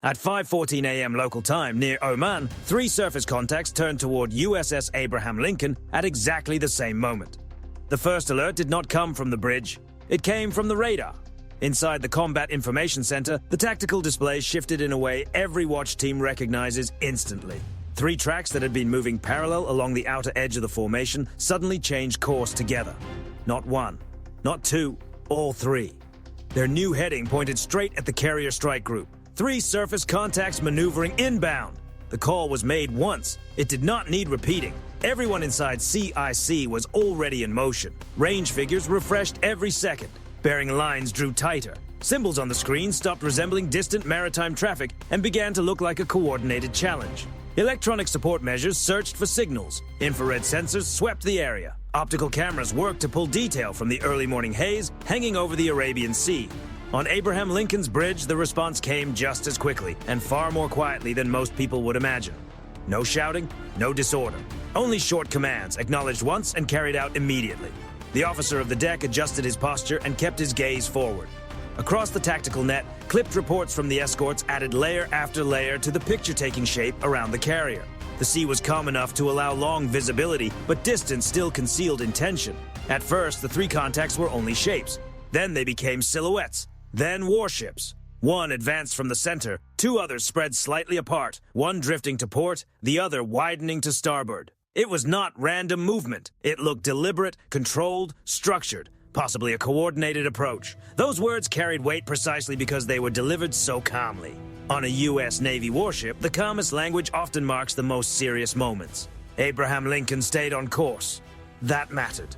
At 5:14 a.m. local time near Oman, 3 surface contacts turned toward USS Abraham Lincoln at exactly the same moment. The first alert did not come from the bridge. It came from the radar. Inside the Combat Information Center, the tactical display shifted in a way every watch team recognizes instantly. 3 tracks that had been moving parallel along the outer edge of the formation suddenly changed course together. Not 1, not 2, all 3. Their new heading pointed straight at the carrier strike group. 3 surface contacts maneuvering inbound. The call was made once. It did not need repeating. Everyone inside CIC was already in motion. Range figures refreshed every second. Bearing lines drew tighter. Symbols on the screen stopped resembling distant maritime traffic and began to look like a coordinated challenge. Electronic support measures searched for signals. Infrared sensors swept the area. Optical cameras worked to pull detail from the early morning haze hanging over the Arabian Sea. On Abraham Lincoln's bridge, the response came just as quickly and far more quietly than most people would imagine. No shouting, no disorder. Only short commands, acknowledged once and carried out immediately. The officer of the deck adjusted his posture and kept his gaze forward. Across the tactical net, clipped reports from the escorts added layer after layer to the picture-taking shape around the carrier. The sea was calm enough to allow long visibility, but distance still concealed intention. At first, the 3 contacts were only shapes. Then they became silhouettes. Then warships. 1 advanced from the center, 2 others spread slightly apart, one drifting to port, the other widening to starboard. It was not random movement. It looked deliberate, controlled, structured, possibly a coordinated approach. Those words carried weight precisely because they were delivered so calmly. On a U.S. Navy warship, the calmest language often marks the most serious moments. Abraham Lincoln stayed on course. That mattered.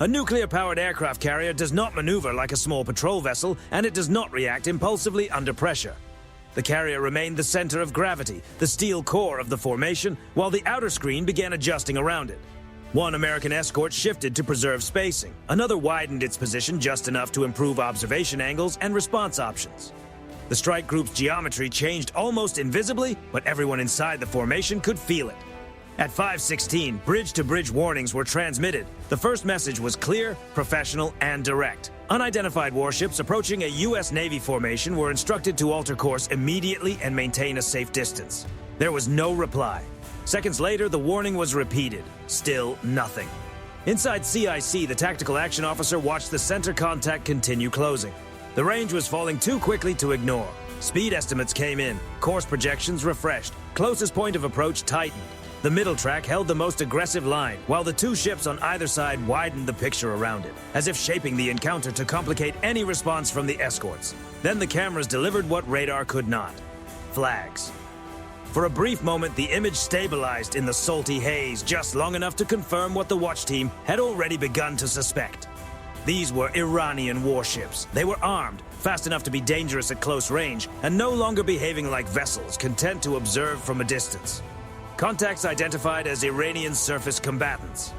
A nuclear-powered aircraft carrier does not maneuver like a small patrol vessel, and it does not react impulsively under pressure. The carrier remained the center of gravity, the steel core of the formation, while the outer screen began adjusting around it. 1 American escort shifted to preserve spacing. Another widened its position just enough to improve observation angles and response options. The strike group's geometry changed almost invisibly, but everyone inside the formation could feel it. At 5:16, bridge-to-bridge warnings were transmitted. The first message was clear, professional, and direct. Unidentified warships approaching a U.S. Navy formation were instructed to alter course immediately and maintain a safe distance. There was no reply. Seconds later, the warning was repeated. Still nothing. Inside CIC, the tactical action officer watched the center contact continue closing. The range was falling too quickly to ignore. Speed estimates came in, course projections refreshed, closest point of approach tightened. The middle track held the most aggressive line, while the 2 ships on either side widened the picture around it, as if shaping the encounter to complicate any response from the escorts. Then the cameras delivered what radar could not: flags. For a brief moment, the image stabilized in the salty haze just long enough to confirm what the watch team had already begun to suspect. These were Iranian warships. They were armed, fast enough to be dangerous at close range, and no longer behaving like vessels, content to observe from a distance. Contacts identified as Iranian surface combatants.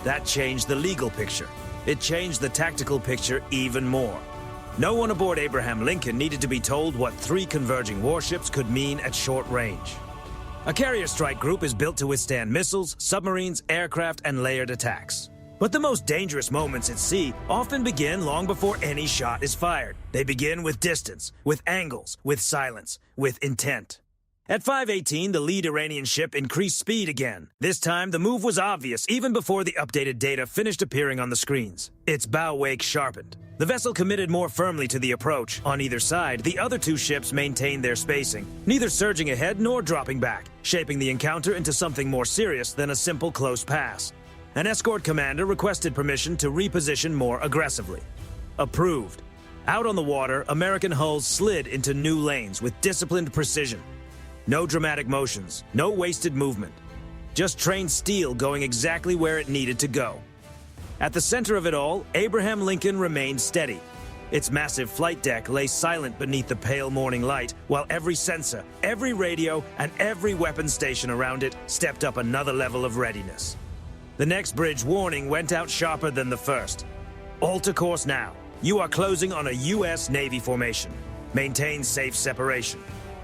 That changed the legal picture. It changed the tactical picture even more. No one aboard Abraham Lincoln needed to be told what 3 converging warships could mean at short range. A carrier strike group is built to withstand missiles, submarines, aircraft, and layered attacks. But the most dangerous moments at sea often begin long before any shot is fired. They begin with distance, with angles, with silence, with intent. At 5:18, the lead Iranian ship increased speed again. This time, the move was obvious even before the updated data finished appearing on the screens. Its bow wake sharpened. The vessel committed more firmly to the approach. On either side, the other 2 ships maintained their spacing, neither surging ahead nor dropping back, shaping the encounter into something more serious than a simple close pass. An escort commander requested permission to reposition more aggressively. Approved. Out on the water, American hulls slid into new lanes with disciplined precision. No dramatic motions, no wasted movement. Just trained steel going exactly where it needed to go. At the center of it all, Abraham Lincoln remained steady. Its massive flight deck lay silent beneath the pale morning light, while every sensor, every radio, and every weapon station around it stepped up another level of readiness. The next bridge warning went out sharper than the first. Alter course now. You are closing on a U.S. Navy formation. Maintain safe separation.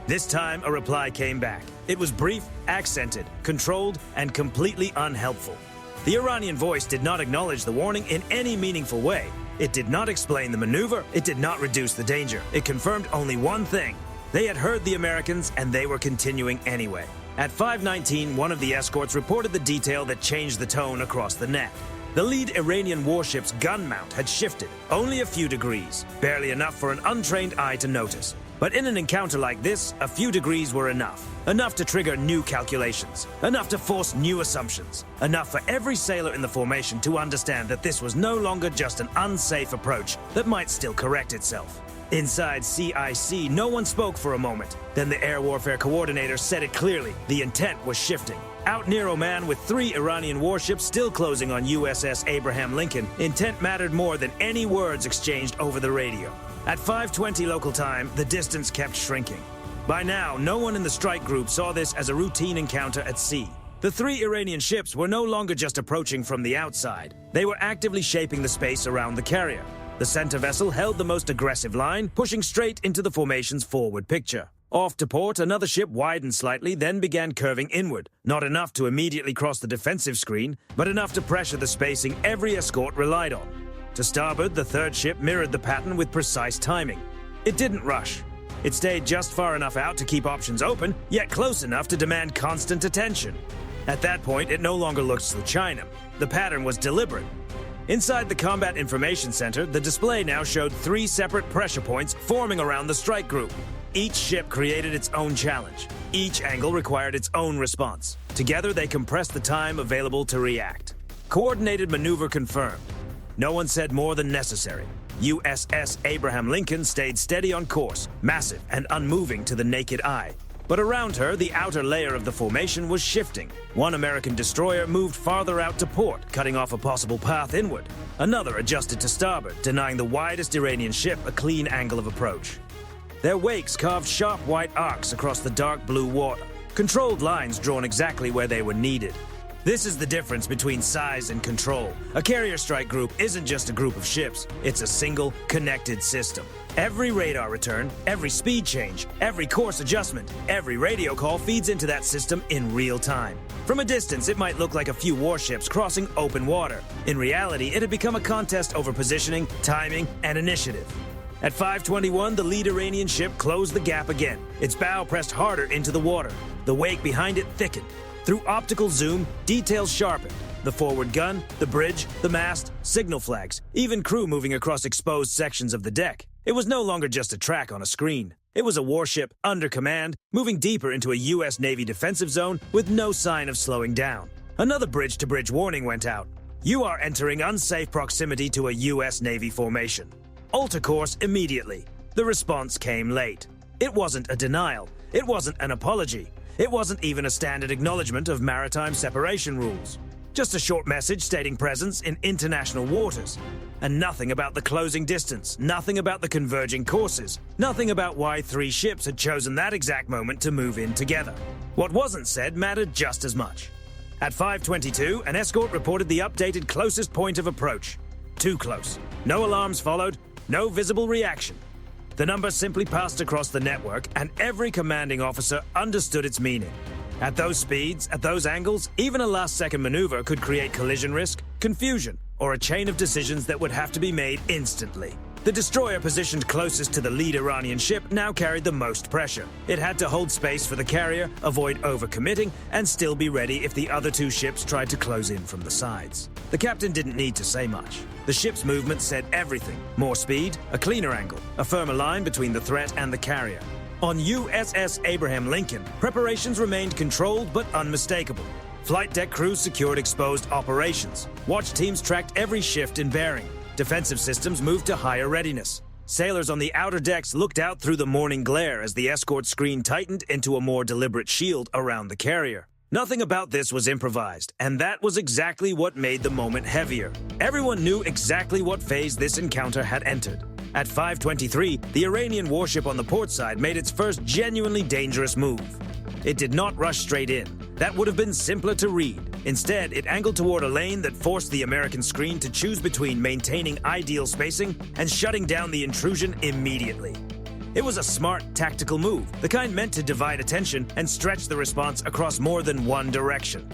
This time, a reply came back. It was brief, accented, controlled, and completely unhelpful. The Iranian voice did not acknowledge the warning in any meaningful way. It did not explain the maneuver. It did not reduce the danger. It confirmed only one thing: They had heard the Americans, and they were continuing anyway. At 5:19, one of the escorts reported the detail that changed the tone across the net. The lead Iranian warship's gun mount had shifted, only a few degrees, barely enough for an untrained eye to notice. But in an encounter like this, a few degrees were enough. Enough to trigger new calculations, enough to force new assumptions, enough for every sailor in the formation to understand that this was no longer just an unsafe approach that might still correct itself. Inside CIC, no one spoke for a moment. Then the air warfare coordinator said it clearly. The intent was shifting. Out near Oman, with 3 Iranian warships still closing on USS Abraham Lincoln, intent mattered more than any words exchanged over the radio. At 5:20 local time, the distance kept shrinking. By now, no one in the strike group saw this as a routine encounter at sea. The 3 Iranian ships were no longer just approaching from the outside. They were actively shaping the space around the carrier. The center vessel held the most aggressive line, pushing straight into the formation's forward picture. Off to port, another ship widened slightly, then began curving inward. Not enough to immediately cross the defensive screen, but enough to pressure the spacing every escort relied on. To starboard, the third ship mirrored the pattern with precise timing. It didn't rush. It stayed just far enough out to keep options open, yet close enough to demand constant attention. At that point, it no longer looked China. The pattern was deliberate. Inside the Combat Information Center, the display now showed 3 separate pressure points forming around the strike group. Each ship created its own challenge. Each angle required its own response. Together, they compressed the time available to react. Coordinated maneuver confirmed. No one said more than necessary. USS Abraham Lincoln stayed steady on course, massive and unmoving to the naked eye. But around her, the outer layer of the formation was shifting. One American destroyer moved farther out to port, cutting off a possible path inward. Another adjusted to starboard, denying the widest Iranian ship a clean angle of approach. Their wakes carved sharp white arcs across the dark blue water, controlled lines drawn exactly where they were needed. This is the difference between size and control. A carrier strike group isn't just a group of ships, it's a single, connected system. Every radar return, every speed change, every course adjustment, every radio call feeds into that system in real time. From a distance, it might look like a few warships crossing open water. In reality, it had become a contest over positioning, timing, and initiative. At 5:21, the lead Iranian ship closed the gap again. Its bow pressed harder into the water. The wake behind it thickened. Through optical zoom, details sharpened. The forward gun, the bridge, the mast, signal flags, even crew moving across exposed sections of the deck. It was no longer just a track on a screen. It was a warship, under command, moving deeper into a U.S. Navy defensive zone with no sign of slowing down. Another bridge-to-bridge warning went out. You are entering unsafe proximity to a U.S. Navy formation. Alter course immediately. The response came late. It wasn't a denial. It wasn't an apology. It wasn't even a standard acknowledgement of maritime separation rules. Just a short message stating presence in international waters. And nothing about the closing distance, nothing about the converging courses, nothing about why 3 ships had chosen that exact moment to move in together. What wasn't said mattered just as much. At 5:22, an escort reported the updated closest point of approach. Too close. No alarms followed, no visible reaction. The number simply passed across the network, and every commanding officer understood its meaning. At those speeds, at those angles, even a last-second maneuver could create collision risk, confusion, or a chain of decisions that would have to be made instantly. The destroyer positioned closest to the lead Iranian ship now carried the most pressure. It had to hold space for the carrier, avoid overcommitting, and still be ready if the other 2 ships tried to close in from the sides. The captain didn't need to say much. The ship's movement said everything. More speed, a cleaner angle, a firmer line between the threat and the carrier. On USS Abraham Lincoln, preparations remained controlled but unmistakable. Flight deck crews secured exposed operations. Watch teams tracked every shift in bearing. Defensive systems moved to higher readiness. Sailors on the outer decks looked out through the morning glare as the escort screen tightened into a more deliberate shield around the carrier. Nothing about this was improvised, and that was exactly what made the moment heavier. Everyone knew exactly what phase this encounter had entered. At 5:23, the Iranian warship on the port side made its first genuinely dangerous move. It did not rush straight in. That would have been simpler to read. Instead, it angled toward a lane that forced the American screen to choose between maintaining ideal spacing and shutting down the intrusion immediately. It was a smart, tactical move, the kind meant to divide attention and stretch the response across more than one direction.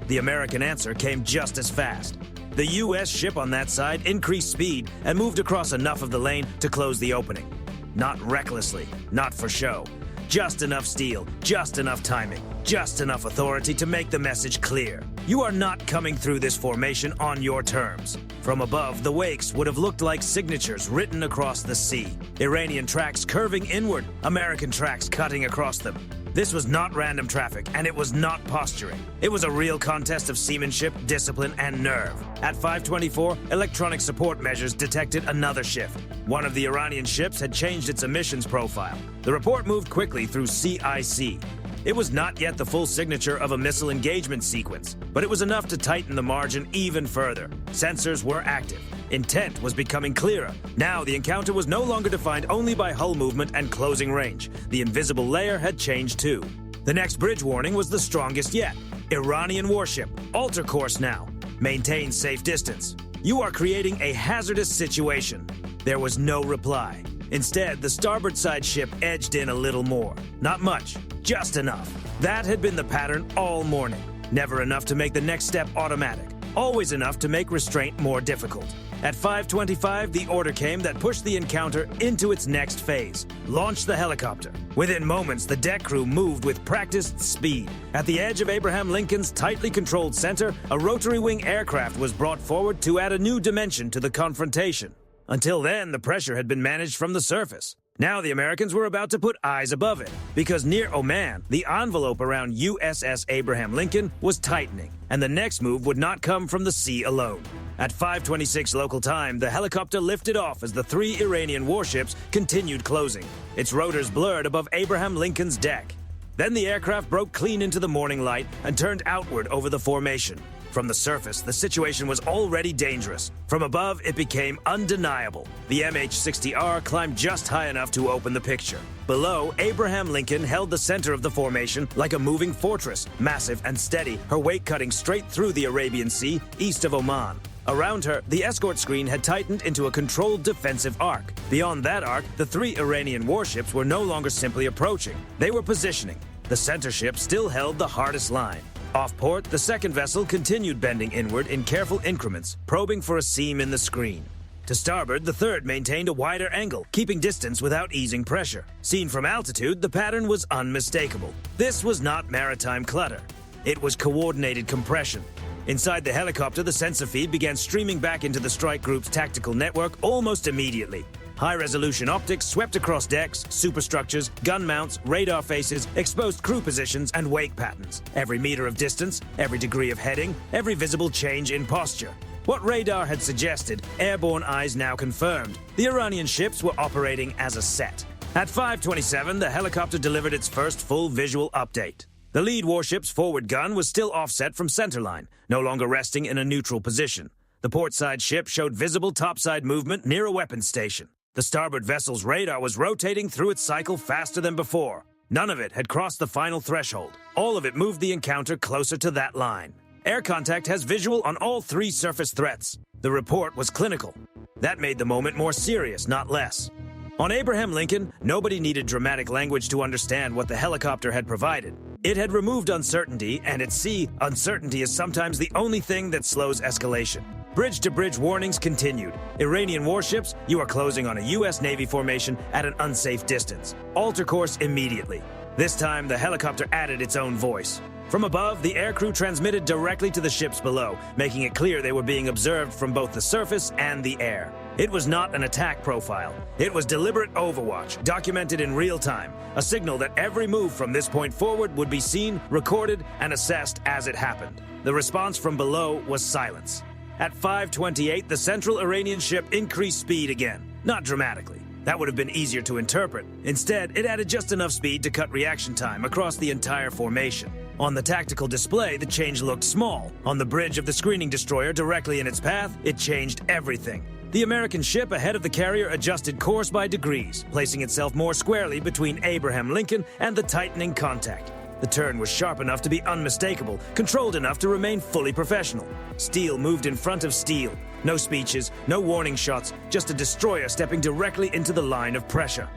The American answer came just as fast. The U.S. ship on that side increased speed and moved across enough of the lane to close the opening. Not recklessly, not for show, Just enough steel, just enough timing, just enough authority to make the message clear. You are not coming through this formation on your terms. From above, the wakes would have looked like signatures written across the sea. Iranian tracks curving inward, American tracks cutting across them. This was not random traffic, and it was not posturing. It was a real contest of seamanship, discipline, and nerve. At 5:24, electronic support measures detected another shift. One of the Iranian ships had changed its emissions profile. The report moved quickly through CIC. It was not yet the full signature of a missile engagement sequence, but it was enough to tighten the margin even further. Sensors were active. Intent was becoming clearer. Now the encounter was no longer defined only by hull movement and closing range. The invisible layer had changed too. The next bridge warning was the strongest yet. Iranian warship, alter course now. Maintain safe distance. You are creating a hazardous situation. There was no reply. Instead, the starboard side ship edged in a little more. Not much, just enough. That had been the pattern all morning. Never enough to make the next step automatic. Always enough to make restraint more difficult. At 5:25, the order came that pushed the encounter into its next phase. Launch the helicopter. Within moments, the deck crew moved with practiced speed. At the edge of Abraham Lincoln's tightly controlled center, a rotary wing aircraft was brought forward to add a new dimension to the confrontation. Until then, the pressure had been managed from the surface. Now the Americans were about to put eyes above it, because near Oman, the envelope around USS Abraham Lincoln was tightening, and the next move would not come from the sea alone. At 5:26 local time, the helicopter lifted off as the 3 Iranian warships continued closing, its rotors blurred above Abraham Lincoln's deck. Then the aircraft broke clean into the morning light and turned outward over the formation. From the surface, the situation was already dangerous. From above, it became undeniable. The MH-60R climbed just high enough to open the picture. Below, Abraham Lincoln held the center of the formation like a moving fortress, massive and steady, her weight cutting straight through the Arabian Sea, east of Oman. Around her, the escort screen had tightened into a controlled defensive arc. Beyond that arc, the 3 Iranian warships were no longer simply approaching. They were positioning. The center ship still held the hardest line. Off port, the second vessel continued bending inward in careful increments, probing for a seam in the screen. To starboard, the third maintained a wider angle, keeping distance without easing pressure. Seen from altitude, the pattern was unmistakable. This was not maritime clutter. It was coordinated compression. Inside the helicopter, the sensor feed began streaming back into the strike group's tactical network almost immediately. High-resolution optics swept across decks, superstructures, gun mounts, radar faces, exposed crew positions, and wake patterns. Every meter of distance, every degree of heading, every visible change in posture. What radar had suggested, airborne eyes now confirmed. The Iranian ships were operating as a set. At 5:27, the helicopter delivered its first full visual update. The lead warship's forward gun was still offset from centerline, no longer resting in a neutral position. The portside ship showed visible topside movement near a weapons station. The starboard vessel's radar was rotating through its cycle faster than before. None of it had crossed the final threshold. All of it moved the encounter closer to that line. Air contact has visual on all 3 surface threats. The report was clinical. That made the moment more serious, not less. On Abraham Lincoln, nobody needed dramatic language to understand what the helicopter had provided. It had removed uncertainty, and at sea, uncertainty is sometimes the only thing that slows escalation. Bridge-to-bridge warnings continued. Iranian warships, you are closing on a U.S. Navy formation at an unsafe distance. Alter course immediately. This time, the helicopter added its own voice. From above, the aircrew transmitted directly to the ships below, making it clear they were being observed from both the surface and the air. It was not an attack profile. It was deliberate overwatch, documented in real time, a signal that every move from this point forward would be seen, recorded, and assessed as it happened. The response from below was silence. At 5:28, the central Iranian ship increased speed again. Not dramatically. That would have been easier to interpret. Instead, it added just enough speed to cut reaction time across the entire formation. On the tactical display, the change looked small. On the bridge of the screening destroyer directly in its path, it changed everything. The American ship ahead of the carrier adjusted course by degrees, placing itself more squarely between Abraham Lincoln and the tightening contact. The turn was sharp enough to be unmistakable, controlled enough to remain fully professional. Steel moved in front of steel. No speeches, no warning shots, just a destroyer stepping directly into the line of pressure.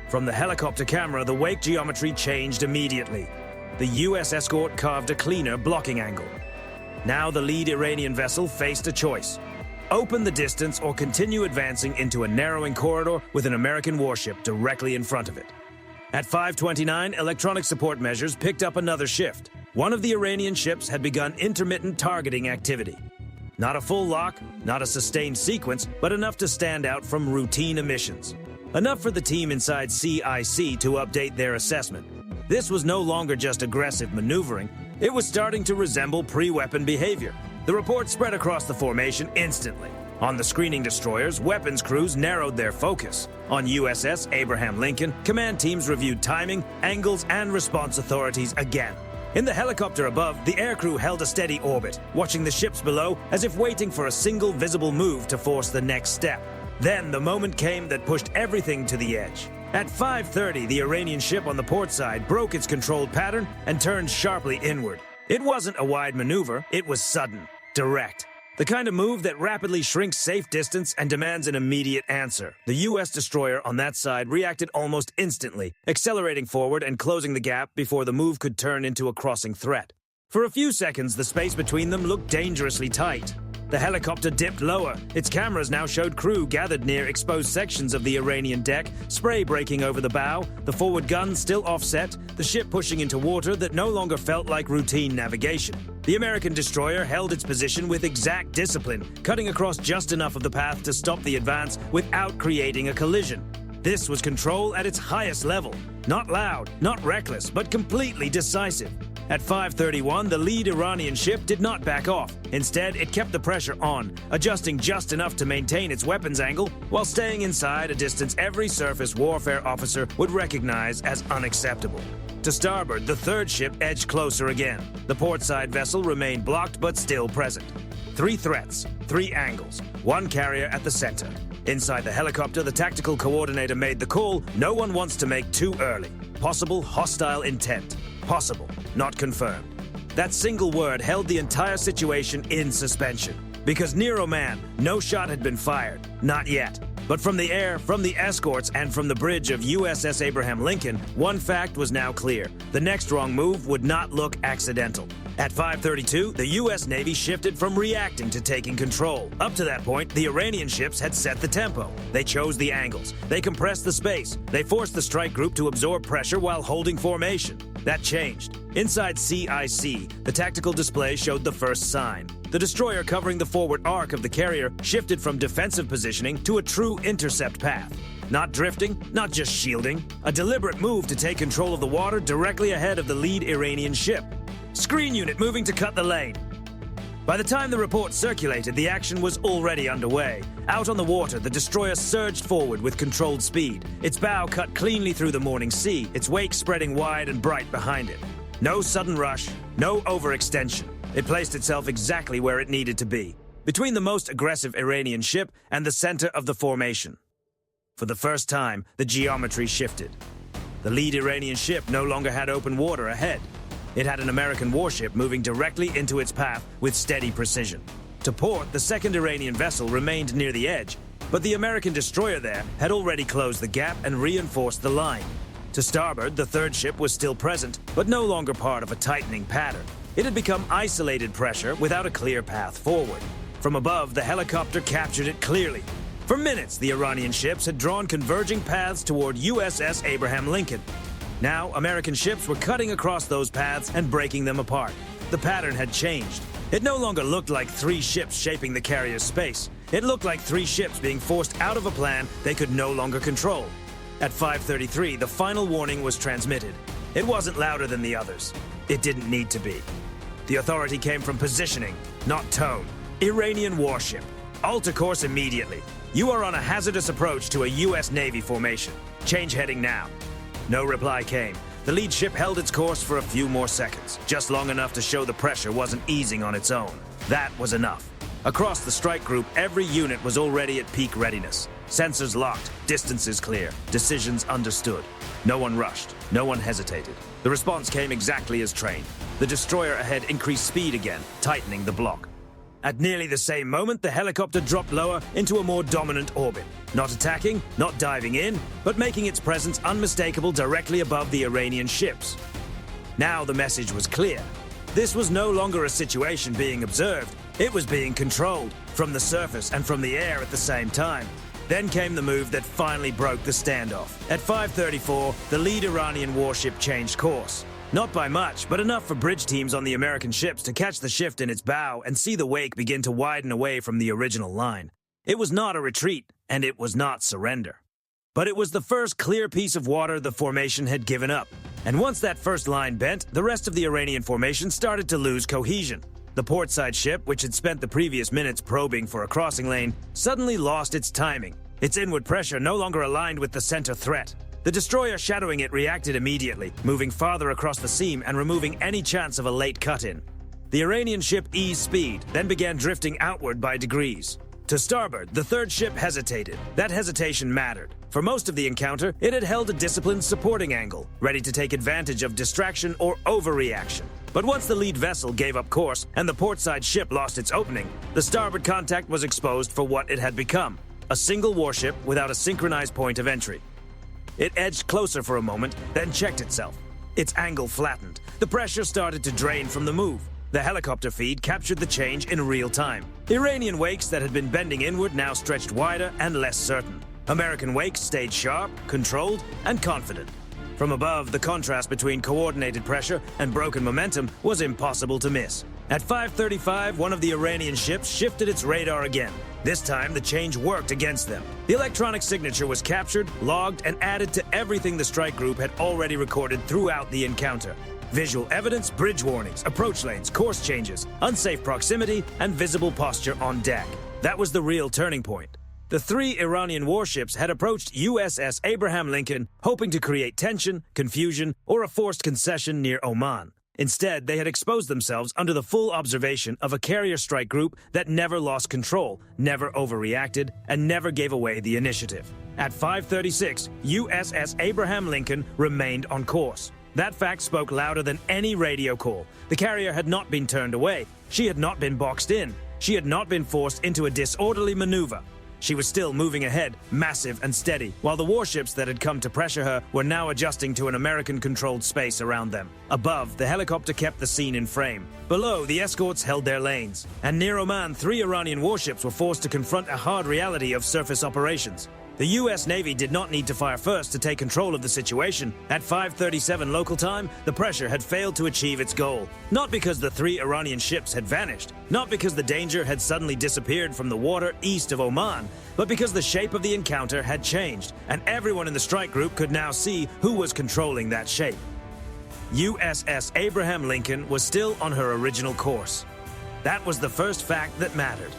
From the helicopter camera, the wake geometry changed immediately. The U.S. escort carved a cleaner blocking angle. Now the lead Iranian vessel faced a choice. Open the distance or continue advancing into a narrowing corridor with an American warship directly in front of it. At 5:29, electronic support measures picked up another shift. One of the Iranian ships had begun intermittent targeting activity. Not a full lock, not a sustained sequence, but enough to stand out from routine emissions. Enough for the team inside CIC to update their assessment. This was no longer just aggressive maneuvering, it was starting to resemble pre-weapon behavior. The report spread across the formation instantly. On the screening destroyers, weapons crews narrowed their focus. On USS Abraham Lincoln, command teams reviewed timing, angles, and response authorities again. In the helicopter above, the aircrew held a steady orbit, watching the ships below as if waiting for a single visible move to force the next step. Then the moment came that pushed everything to the edge. At 5:30, the Iranian ship on the port side broke its controlled pattern and turned sharply inward. It wasn't a wide maneuver, it was sudden, direct. The kind of move that rapidly shrinks safe distance and demands an immediate answer. The U.S. destroyer on that side reacted almost instantly, accelerating forward and closing the gap before the move could turn into a crossing threat. For a few seconds, the space between them looked dangerously tight. The helicopter dipped lower. Its cameras now showed crew gathered near exposed sections of the Iranian deck, spray breaking over the bow, the forward gun still offset, the ship pushing into water that no longer felt like routine navigation. The American destroyer held its position with exact discipline, cutting across just enough of the path to stop the advance without creating a collision. This was control at its highest level. Not loud, not reckless, but completely decisive. At 5:31, the lead Iranian ship did not back off. Instead, it kept the pressure on, adjusting just enough to maintain its weapons angle while staying inside a distance every surface warfare officer would recognize as unacceptable. To starboard, the third ship edged closer again. The portside vessel remained blocked but still present. 3 threats, 3 angles, 1 carrier at the center. Inside the helicopter, the tactical coordinator made the call no one wants to make too early. Possible hostile intent. Possible, not confirmed. That single word held the entire situation in suspension. Because near Oman, no shot had been fired. Not yet. But from the air, from the escorts, and from the bridge of USS Abraham Lincoln, one fact was now clear. The next wrong move would not look accidental. At 5:32, the U.S. Navy shifted from reacting to taking control. Up to that point, the Iranian ships had set the tempo. They chose the angles. They compressed the space. They forced the strike group to absorb pressure while holding formation. That changed. Inside CIC, the tactical display showed the first sign. The destroyer covering the forward arc of the carrier shifted from defensive positioning to a true intercept path. Not drifting, not just shielding. A deliberate move to take control of the water directly ahead of the lead Iranian ship. Screen unit moving to cut the lane. By the time the report circulated, the action was already underway. Out on the water, the destroyer surged forward with controlled speed. Its bow cut cleanly through the morning sea, its wake spreading wide and bright behind it. No sudden rush, no overextension. It placed itself exactly where it needed to be, between the most aggressive Iranian ship and the center of the formation. For the first time, the geometry shifted. The lead Iranian ship no longer had open water ahead. It had an American warship moving directly into its path with steady precision. To port, the second Iranian vessel remained near the edge, but the American destroyer there had already closed the gap and reinforced the line. To starboard, the third ship was still present, but no longer part of a tightening pattern. It had become isolated pressure without a clear path forward. From above, the helicopter captured it clearly. For minutes, the Iranian ships had drawn converging paths toward USS Abraham Lincoln. Now, American ships were cutting across those paths and breaking them apart. The pattern had changed. It no longer looked like 3 ships shaping the carrier's space. It looked like 3 ships being forced out of a plan they could no longer control. At 5:33, the final warning was transmitted. It wasn't louder than the others. It didn't need to be. The authority came from positioning, not tone. Iranian warship. Alter course immediately. You are on a hazardous approach to a U.S. Navy formation. Change heading now. No reply came. The lead ship held its course for a few more seconds, just long enough to show the pressure wasn't easing on its own. That was enough. Across the strike group, every unit was already at peak readiness. Sensors locked, distances clear, decisions understood. No one rushed, no one hesitated. The response came exactly as trained. The destroyer ahead increased speed again, tightening the block. At nearly the same moment, the helicopter dropped lower into a more dominant orbit. Not attacking, not diving in, but making its presence unmistakable directly above the Iranian ships. Now the message was clear. This was no longer a situation being observed. It was being controlled, from the surface and from the air at the same time. Then came the move that finally broke the standoff. At 5:34, the lead Iranian warship changed course. Not by much, but enough for bridge teams on the American ships to catch the shift in its bow and see the wake begin to widen away from the original line. It was not a retreat, and it was not surrender. But it was the first clear piece of water the formation had given up. And once that first line bent, the rest of the Iranian formation started to lose cohesion. The portside ship, which had spent the previous minutes probing for a crossing lane, suddenly lost its timing. Its inward pressure no longer aligned with the center threat. The destroyer shadowing it reacted immediately, moving farther across the seam and removing any chance of a late cut-in. The Iranian ship eased speed, then began drifting outward by degrees. To starboard, the third ship hesitated. That hesitation mattered. For most of the encounter, it had held a disciplined supporting angle, ready to take advantage of distraction or overreaction. But once the lead vessel gave up course and the portside ship lost its opening, the starboard contact was exposed for what it had become: a single warship without a synchronized point of entry. It edged closer for a moment, then checked itself. Its angle flattened. The pressure started to drain from the move. The helicopter feed captured the change in real time. Iranian wakes that had been bending inward now stretched wider and less certain. American wakes stayed sharp, controlled, and confident. From above, the contrast between coordinated pressure and broken momentum was impossible to miss. At 5:35, one of the Iranian ships shifted its radar again. This time, the change worked against them. The electronic signature was captured, logged, and added to everything the strike group had already recorded throughout the encounter. Visual evidence, bridge warnings, approach lanes, course changes, unsafe proximity, and visible posture on deck. That was the real turning point. The three Iranian warships had approached USS Abraham Lincoln, hoping to create tension, confusion, or a forced concession near Oman. Instead, they had exposed themselves under the full observation of a carrier strike group that never lost control, never overreacted, and never gave away the initiative. At 5:36, USS Abraham Lincoln remained on course. That fact spoke louder than any radio call. The carrier had not been turned away. She had not been boxed in. She had not been forced into a disorderly maneuver. She was still moving ahead, massive and steady, while the warships that had come to pressure her were now adjusting to an American-controlled space around them. Above, the helicopter kept the scene in frame. Below, the escorts held their lanes. And near Oman, 3 Iranian warships were forced to confront a hard reality of surface operations. The U.S. Navy did not need to fire first to take control of the situation. At 5:37 local time, the pressure had failed to achieve its goal. Not because the 3 Iranian ships had vanished, not because the danger had suddenly disappeared from the water east of Oman, but because the shape of the encounter had changed, and everyone in the strike group could now see who was controlling that shape. USS Abraham Lincoln was still on her original course. That was the first fact that mattered.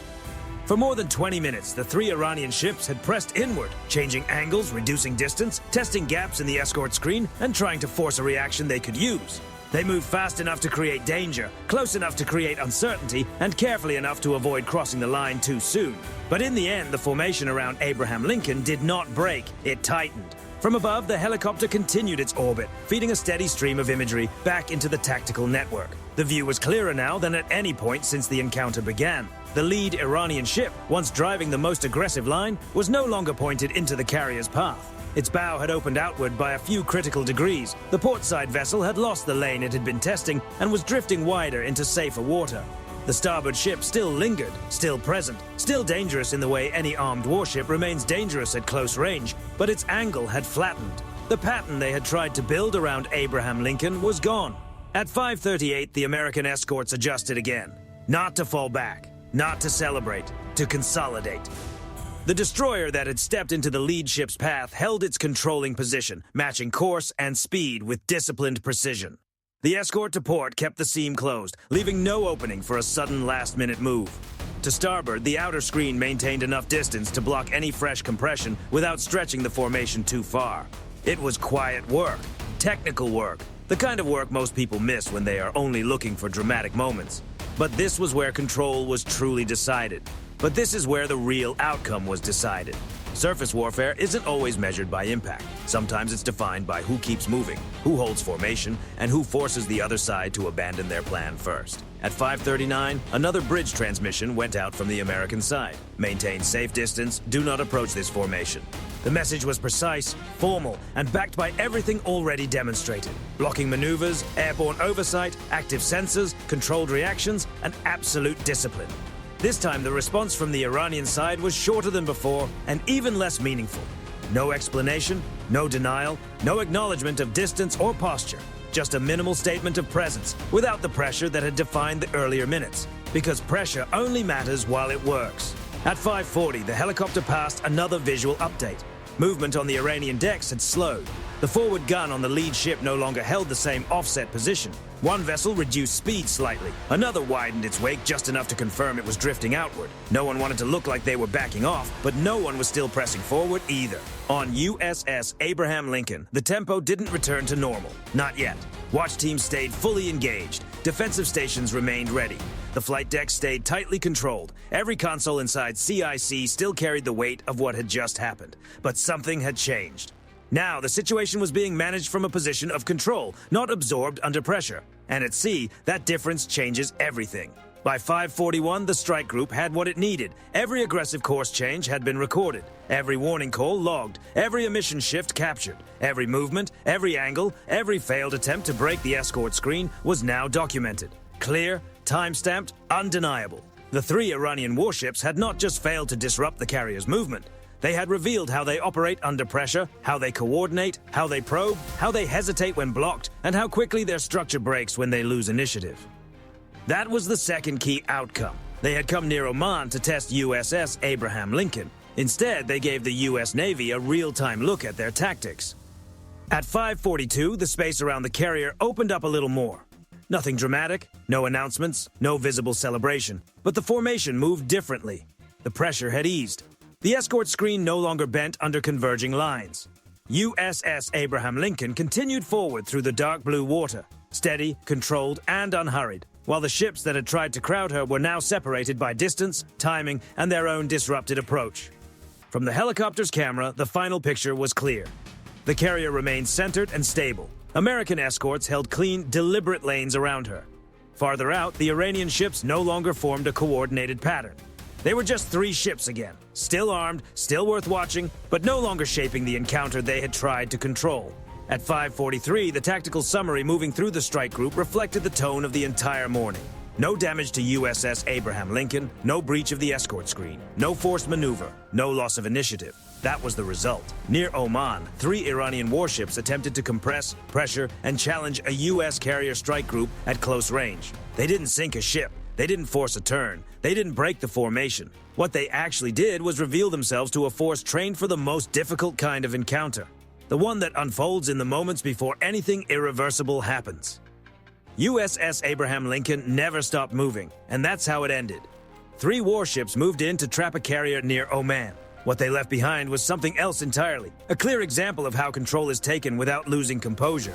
For more than 20 minutes, the 3 Iranian ships had pressed inward, changing angles, reducing distance, testing gaps in the escort screen, and trying to force a reaction they could use. They moved fast enough to create danger, close enough to create uncertainty, and carefully enough to avoid crossing the line too soon. But in the end, the formation around Abraham Lincoln did not break, it tightened. From above, the helicopter continued its orbit, feeding a steady stream of imagery back into the tactical network. The view was clearer now than at any point since the encounter began. The lead Iranian ship, once driving the most aggressive line, was no longer pointed into the carrier's path. Its bow had opened outward by a few critical degrees. The portside vessel had lost the lane it had been testing and was drifting wider into safer water. The starboard ship still lingered, still present, still dangerous in the way any armed warship remains dangerous at close range, but its angle had flattened. The pattern they had tried to build around Abraham Lincoln was gone. At 5:38, the American escorts adjusted again. Not to fall back, not to celebrate, to consolidate. The destroyer that had stepped into the lead ship's path held its controlling position, matching course and speed with disciplined precision. The escort to port kept the seam closed, leaving no opening for a sudden last-minute move. To starboard, the outer screen maintained enough distance to block any fresh compression without stretching the formation too far. It was quiet work, technical work, the kind of work most people miss when they are only looking for dramatic moments. But this was where control was truly decided. But this is where the real outcome was decided. Surface warfare isn't always measured by impact. Sometimes it's defined by who keeps moving, who holds formation, and who forces the other side to abandon their plan first. At 5:39, another bridge transmission went out from the American side. Maintain safe distance, do not approach this formation. The message was precise, formal, and backed by everything already demonstrated. Blocking maneuvers, airborne oversight, active sensors, controlled reactions, and absolute discipline. This time, the response from the Iranian side was shorter than before and even less meaningful. No explanation, no denial, no acknowledgement of distance or posture. Just a minimal statement of presence, without the pressure that had defined the earlier minutes. Because pressure only matters while it works. At 5:40, the helicopter passed another visual update. Movement on the Iranian decks had slowed. The forward gun on the lead ship no longer held the same offset position. One vessel reduced speed slightly. Another widened its wake just enough to confirm it was drifting outward. No one wanted to look like they were backing off, but no one was still pressing forward either. On USS Abraham Lincoln, the tempo didn't return to normal. Not yet. Watch teams stayed fully engaged. Defensive stations remained ready. The flight deck stayed tightly controlled. Every console inside CIC still carried the weight of what had just happened. But something had changed. Now, the situation was being managed from a position of control, not absorbed under pressure. And at sea, that difference changes everything. By 5:41, the strike group had what it needed. Every aggressive course change had been recorded. Every warning call logged. Every emission shift captured. Every movement, every angle, every failed attempt to break the escort screen was now documented. Clear, time-stamped, undeniable. The 3 Iranian warships had not just failed to disrupt the carrier's movement. They had revealed how they operate under pressure, how they coordinate, how they probe, how they hesitate when blocked, and how quickly their structure breaks when they lose initiative. That was the second key outcome. They had come near Oman to test USS Abraham Lincoln. Instead, they gave the U.S. Navy a real-time look at their tactics. At 5:42, the space around the carrier opened up a little more. Nothing dramatic, no announcements, no visible celebration, but the formation moved differently. The pressure had eased. The escort screen no longer bent under converging lines. USS Abraham Lincoln continued forward through the dark blue water, steady, controlled, and unhurried, while the ships that had tried to crowd her were now separated by distance, timing, and their own disrupted approach. From the helicopter's camera, the final picture was clear. The carrier remained centered and stable. American escorts held clean, deliberate lanes around her. Farther out, the Iranian ships no longer formed a coordinated pattern. They were just 3 ships again, still armed, still worth watching, but no longer shaping the encounter they had tried to control. At 5:43, the tactical summary moving through the strike group reflected the tone of the entire morning. No damage to USS Abraham Lincoln, no breach of the escort screen, no forced maneuver, no loss of initiative. That was the result. Near Oman, 3 Iranian warships attempted to compress, pressure, and challenge a U.S. carrier strike group at close range. They didn't sink a ship. They didn't force a turn. They didn't break the formation. What they actually did was reveal themselves to a force trained for the most difficult kind of encounter. The one that unfolds in the moments before anything irreversible happens. USS Abraham Lincoln never stopped moving, and that's how it ended. 3 warships moved in to trap a carrier near Oman. What they left behind was something else entirely, a clear example of how control is taken without losing composure.